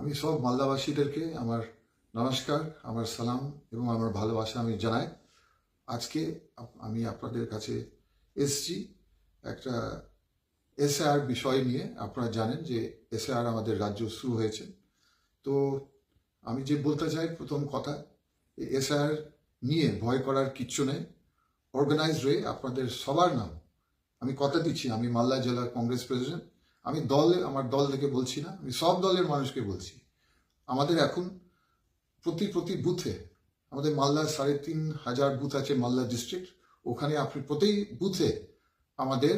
আমি সব মালদাবাসীদেরকে আমার নমস্কার, আমার সালাম এবং আমার ভালোবাসা আমি জানাই। আজকে আমি আপনাদের কাছে এসছি একটা এসআর বিষয় নিয়ে। আপনারা জানেন যে এসআর আমাদের রাজ্য শুরু হয়েছে। তো আমি যে বলতে চাই প্রথম কথা, এসআর নিয়ে ভয় করার কিচ্ছু নেই। অর্গানাইজ হয়ে আপনাদের সবার নাম আমি কথা দিচ্ছি, আমি মালদা জেলা কংগ্রেস প্রেসিডেন্ট, আমি আমার দল থেকে বলছি না, আমি সব দলের মানুষকে বলছি। আমাদের এখন প্রতি বুথে, আমাদের মালদার ৩,৫০০ বুথ আছে মালদা ডিস্ট্রিক্ট, ওখানে আপনি প্রতি বুথে আমাদের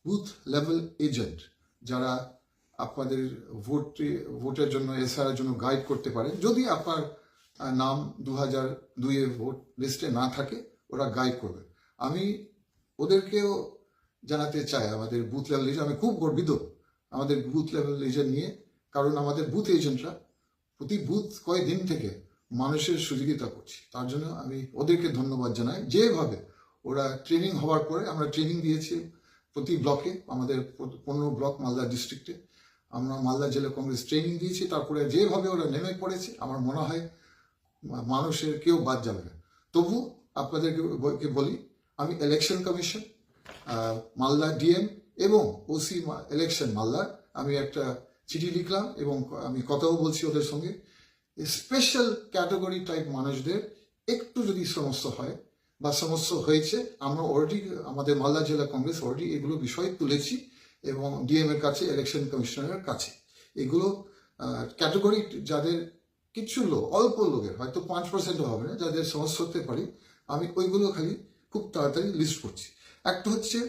বুথ লেভেল এজেন্ট যারা আপনাদের ভোটের জন্য এসআর জন্য গাইড করতে পারে। যদি আপনার নাম ২০০২-এর ভোট লিস্টে না থাকে, ওরা গাইড করবে। আমি ওদেরকেও জানাতে চাই আমাদের বুথ লেভেল এজেন্ট, আমি খুব গর্বিত আমাদের বুথ লেভেল এজেন্ট নিয়ে, কারণ আমাদের বুথ এজেন্টরা প্রতি বুথ কয়েকদিন থেকে মানুষের সহযোগিতা করছে। তার জন্য আমি ওদেরকে ধন্যবাদ জানাই। যেভাবে ওরা ট্রেনিং হওয়ার পরে, আমরা ট্রেনিং দিয়েছি প্রতি ব্লকে, আমাদের 15 ব্লক মালদা ডিস্ট্রিক্টে আমরা মালদা জেলা কংগ্রেস ট্রেনিং দিয়েছি। তারপরে যেভাবে ওরা নেমে পড়েছে, আমার মনে হয় মানুষের কেউ বাদ যাবে না। তবু আপনাদেরকে বলি, আমি ইলেকশন কমিশন, মালদা ডিএম এবং ওসি ইলেকশন মালদা, আমি একটা চিঠি লিখলাম এবং আমি কথাও বলছি ওদের সঙ্গে। স্পেশাল ক্যাটাগরি টাইপ মানুষদের একটু যদি সমস্যা হয় বা সমস্যা হয়েছে, আমরা অলরেডি আমাদের মালদা জেলা কংগ্রেস অলরেডি এগুলো বিষয় তুলেছি এবং ডিএম এর কাছে, ইলেকশন কমিশনারের কাছে। এগুলো ক্যাটাগরি যাদের কিছু লোক, অল্প লোকের, হয়তো 5%ও হবে না, যাদের সমস্যা হতে পারে, আমি ওইগুলো খালি খুব তাড়াতাড়ি লিস্ট করছি। একটা হচ্ছে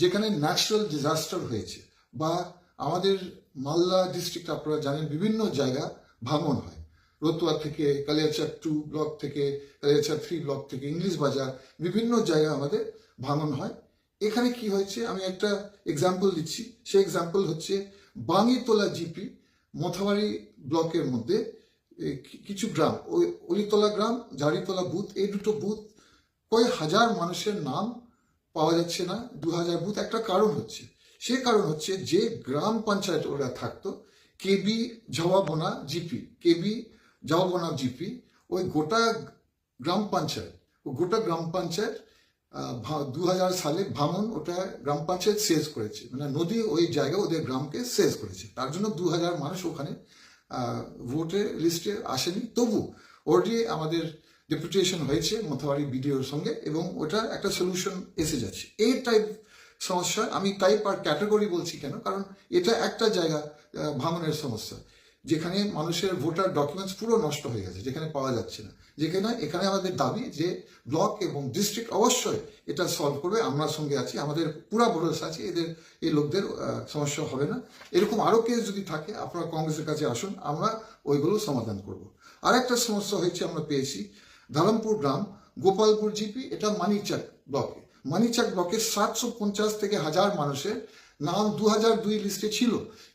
যেখানে ন্যাচারাল ডিজাস্টার হয়েছে, বা আমাদের মালদা ডিস্ট্রিক্ট আপনারা জানেন বিভিন্ন জায়গা ভাঙন হয়, রতুয়া থেকে, কালিয়াচার 2 ব্লক থেকে, কালিয়াচার 3 ব্লক থেকে, ইংলিশ বাজার, বিভিন্ন জায়গা আমাদের ভাঙন হয়। এখানে কি হয়েছে আমি একটা এক্সাম্পল দিচ্ছি। সেই এক্সাম্পল হচ্ছে বাঙ্গিতলা জিপি মথাবাড়ি ব্লকের মধ্যে কিছু গ্রাম, ওই অলিতলা গ্রাম, ঝাড়িতলা বুথ, এই দুটো বুথ কয়েক হাজার মানুষের নাম পাওয়া যাচ্ছে না, 2000 বুথ। একটা কারণ হচ্ছে, সে কারণ হচ্ছে যে গ্রাম পঞ্চায়েত ওরা থাকতো, কেবি ঝাওয়াবোনা জিপি, ওই গোটা গ্রাম পঞ্চায়েত 2000 সালে ভাঙন, ওটা গ্রাম পঞ্চায়েত শেষ করেছে, মানে নদী ওই জায়গা ওদের গ্রামকে শেষ করেছে। তার জন্য 2000 মানুষ ওখানে ভোটের লিস্টে আসেনি। তবু অলরেডি আমাদের ডেপুটেশন হয়েছে মথাবাড়ি বিডিওর সঙ্গে এবং ওটা একটা সলিউশন এসে যাচ্ছে। এই টাইপ সমস্যা, আমি টাইপ আর ক্যাটাগরি বলছি কেন, কারণ এটা একটা জায়গা ভাঙনের সমস্যা, যেখানে মানুষের ভোটার ডকুমেন্টস পুরো নষ্ট হয়ে গেছে, যেখানে পাওয়া যাচ্ছে না। এখানে আমাদের দাবি যে ব্লক এবং ডিস্ট্রিক্ট অবশ্যই এটা সলভ করবে। আমরা সঙ্গে আছি, আমাদের পুরা ভরসা আছে, এই লোকদের সমস্যা হবে না। এরকম আরো কেস যদি থাকে, আপনারা কংগ্রেসের কাছে আসুন, আমরা ওইগুলো সমাধান করব। আর একটা সমস্যা হয়েছে আমরা পেয়েছি, ধরমপুর গ্রাম, গোপালপুর জিপি, এটা মানিকচাক ব্লকে 750 থেকে 1000 মানুষের নাম 2002 লিস্টে ছিল,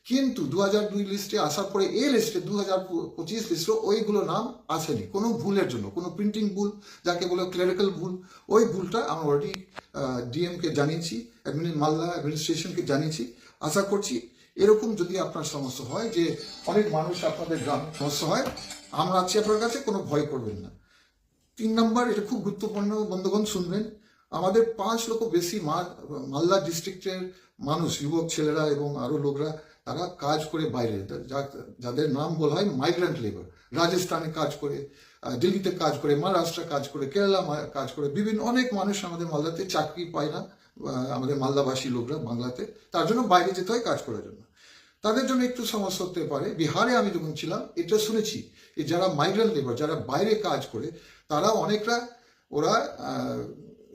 কিন্তু 2002 লিস্টে আসার পরে এই লিস্টে 2025 লিস্টে ওইগুলো নাম আসেনি কোনো ভুলের জন্য, কোনো প্রিন্টিং ভুল, যাকে বলে ক্লেরিক্যাল ভুল। ওই ভুলটা আমরা অলরেডি ডিএম কে জানিয়েছি, মালদা অ্যাডমিনিস্ট্রেশনকে জানিয়েছি। আশা করছি এরকম যদি আপনার সমস্যা হয়, যে অনেক মানুষ আপনাদের গ্রাম সমস্যা হয়, আমরা আছি আপনার কাছে, কোনো ভয় করবেন না। 3 নম্বর, এটা খুব গুরুত্বপূর্ণ, বন্ধুগণ শুনবেন। আমাদের 5 লক্ষ বেশি মালদা ডিস্ট্রিক্টের মানুষ, যুবক ছেলেরা এবং আরো লোকরা, তারা কাজ করে বাইরে, যাদের নাম বলা হয় মাইগ্রেন্ট লেবার, রাজস্থানে কাজ করে, দিল্লিতে কাজ করে, মহারাষ্ট্রে কাজ করে, কেরালা কাজ করে, বিভিন্ন অনেক মানুষ আমাদের মালদাতে চাকরি পায় না, আমাদের মালদাবাসী লোকরা বাংলাতে, তার জন্য বাইরে যেতে হয় কাজ করার জন্য। তাদের জন্য একটু সমস্যা হতে পারে। বিহারে আমি যখন ছিলাম এটা শুনেছি, যারা মাইগ্রেন্ট লেবার, যারা বাইরে কাজ করে, তারা অনেকরা, ওরা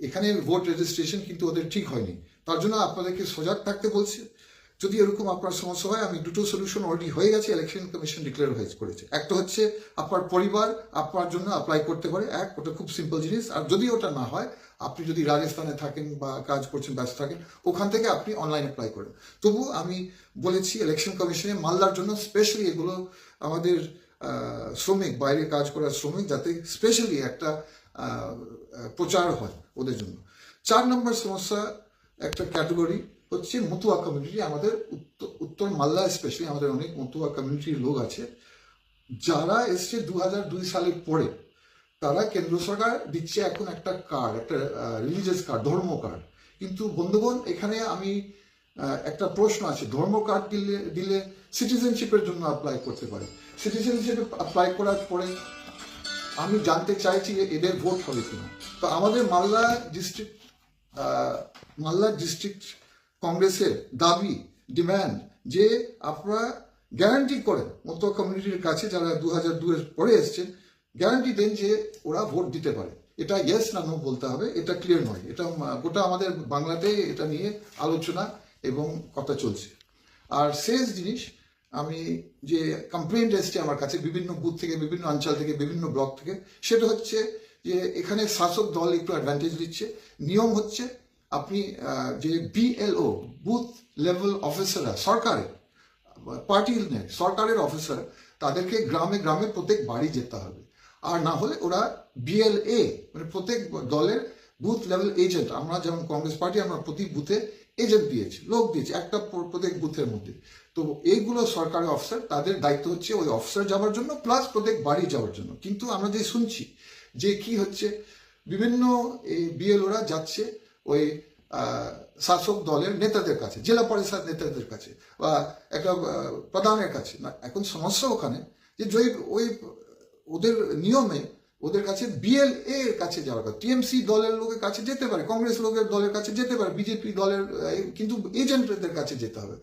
এখানে ভোট রেজিস্ট্রেশন কিন্তু ওদের ঠিক হয়নি। তার জন্য আপনাদেরকে সজাগ থাকতে বলছে। যদি এরকম আপনার সমস্যা হয়, আমি দুটো সলিউশন অলরেডি হয়ে গেছে, ইলেকশন কমিশন ডিক্লেয়ার করেছে। একটা হচ্ছে আপনার পরিবার আপনার জন্য অ্যাপ্লাই করতে পারে, ওটা খুব সিম্পল জিনিস। আর যদি ওটা না হয়, আপনি যদি রাজস্থানে থাকেন বা কাজ করছেন, ব্যস্ত থাকেন, ওখান থেকে আপনি অনলাইন অ্যাপ্লাই করেন। তবু আমি বলেছি ইলেকশন কমিশনে মালদার জন্য স্পেশালি এগুলো আমাদের শ্রমিক, বাইরে কাজ করার শ্রমিক, যাতে স্পেশালি একটা প্রচার হয় ওদের জন্য। 4 নম্বর সমস্যা, একটা ক্যাটাগরি হচ্ছে মতুয়া কমিউনিটি। আমাদের উত্তর মালদা স্পেশালি আমাদের অনেক মতুয়া কমিউনিটির লোক আছে যারা এসছে 2002 সালের পরে। তারা কেন্দ্র সরকার দিচ্ছে এখন একটা কার্ড, একটা রিলিজিয়াস কার্ড, ধর্ম কার্ড। কিন্তু বন্ধুগণ, এখানে আমি একটা প্রশ্ন আছে, ধর্ম কার্ড দিলে সিটিজেনশিপের জন্য অ্যাপ্লাই করতে পারে। সিটিজেনশিপে অ্যাপ্লাই করার পরে আমি জানতে চাইছি যে এদের ভোট হবে কিনা। তো আমাদের মালদা ডিস্ট্রিক্ট কংগ্রেসের দাবি, ডিম্যান্ড যে আপনারা গ্যারান্টি করেন মতো কমিউনিটির কাছে যারা 2002 পরে এসছেন, গ্যারান্টি দেন যে ওরা ভোট দিতে পারে। এটা ইয়েস না নো বলতে হবে, এটা ক্লিয়ার নয়। এটা গোটা আমাদের বাংলাতে এটা নিয়ে আলোচনা এবং কথা চলছে। আর শেষ জিনিস, আমি যে কমপ্লেন্ট এসছে আমার কাছে বিভিন্ন বুথ থেকে, বিভিন্ন অঞ্চল থেকে, বিভিন্ন ব্লক থেকে, সেটা হচ্ছে যে এখানে শাসক দল একটু অ্যাডভান্টেজ দিচ্ছে। নিয়ম হচ্ছে আপনি যে BLO, বুথ লেভেল অফিসাররা, সরকারের পার্টির নেই, সরকারের অফিসার, তাদেরকে গ্রামে গ্রামে প্রত্যেক বাড়ি যেতে হবে। আর না হলে ওরা BLA, মানে প্রত্যেক দলের বুথ লেভেল এজেন্ট, আমরা যেমন কংগ্রেস পার্টি আমরা প্রতি বুথে এজেন্ট দিয়েছি, লোক দিয়েছি একটা প্রত্যেক বুথের মধ্যে। তো এইগুলো সরকারি অফিসার, তাদের দায়িত্ব হচ্ছে ওই অফিসার যাওয়ার জন্য প্লাস প্রত্যেক বাড়ি যাওয়ার জন্য। কিন্তু আমরা যে শুনছি যে কি হচ্ছে, বিভিন্ন এই BLOরা যাচ্ছে ওই শাসক দলের নেতাদের কাছে, জেলা পরিষদ নেতাদের কাছে বা একটা প্রধানের কাছে। না, এখন সমস্যা ওখানে যে ওই ওদের নিয়মে ওদের কাছে BLA এর কাছে যাওয়ার কথা। TMC দলের লোকের কাছে যেতে পারে, কংগ্রেস লোকের দলের কাছে যেতে পারে, বিজেপি দলের, কিন্তু এজেন্টদের কাছে যেতে হবে।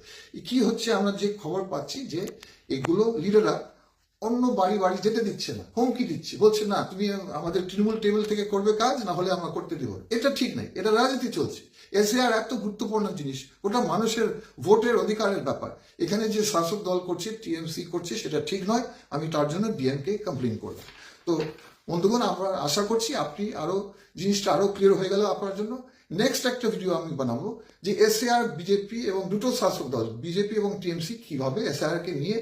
কি হচ্ছে, আমরা যে খবর পাচ্ছি যে এগুলো লিডাররা অন্য বাড়ি বাড়ি যেতে দিচ্ছে না, হুমকি দিচ্ছে, বলছে না তুমি আমাদের তৃণমূল টেবিল থেকে করবে কাজ, না হলে আমরা করতে দেবো। এটা ঠিক নাই, এটা রাজনীতি চলছে। SAR এত গুরুত্বপূর্ণ জিনিস, ওটা মানুষের ভোটের অধিকারের ব্যাপার। এখানে যে শাসক দল করছে, TMC করছে, সেটা ঠিক নয়। আমি তার জন্য BNকে কমপ্লেন করলাম। তো বন্ধুগণ, আমরা আশা করছি আপনি জিনিসটা আরো ক্লিয়ার হয়ে গেল আপনার জন্য। নেক্সট একটা ভিডিও আমি বানাবো যে SAR, বিজেপি এবং দুটো শাসক দল বিজেপি এবং TMC কিভাবে SAR কে নিয়ে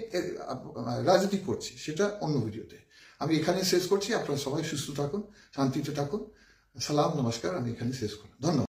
রাজনীতি করছে, সেটা অন্য ভিডিওতে। আমি এখানে শেষ করছি। আপনারা সবাই সুস্থ থাকুন, শান্তিতে থাকুন। সালাম, নমস্কার। আমি এখানে শেষ করলাম। ধন্যবাদ।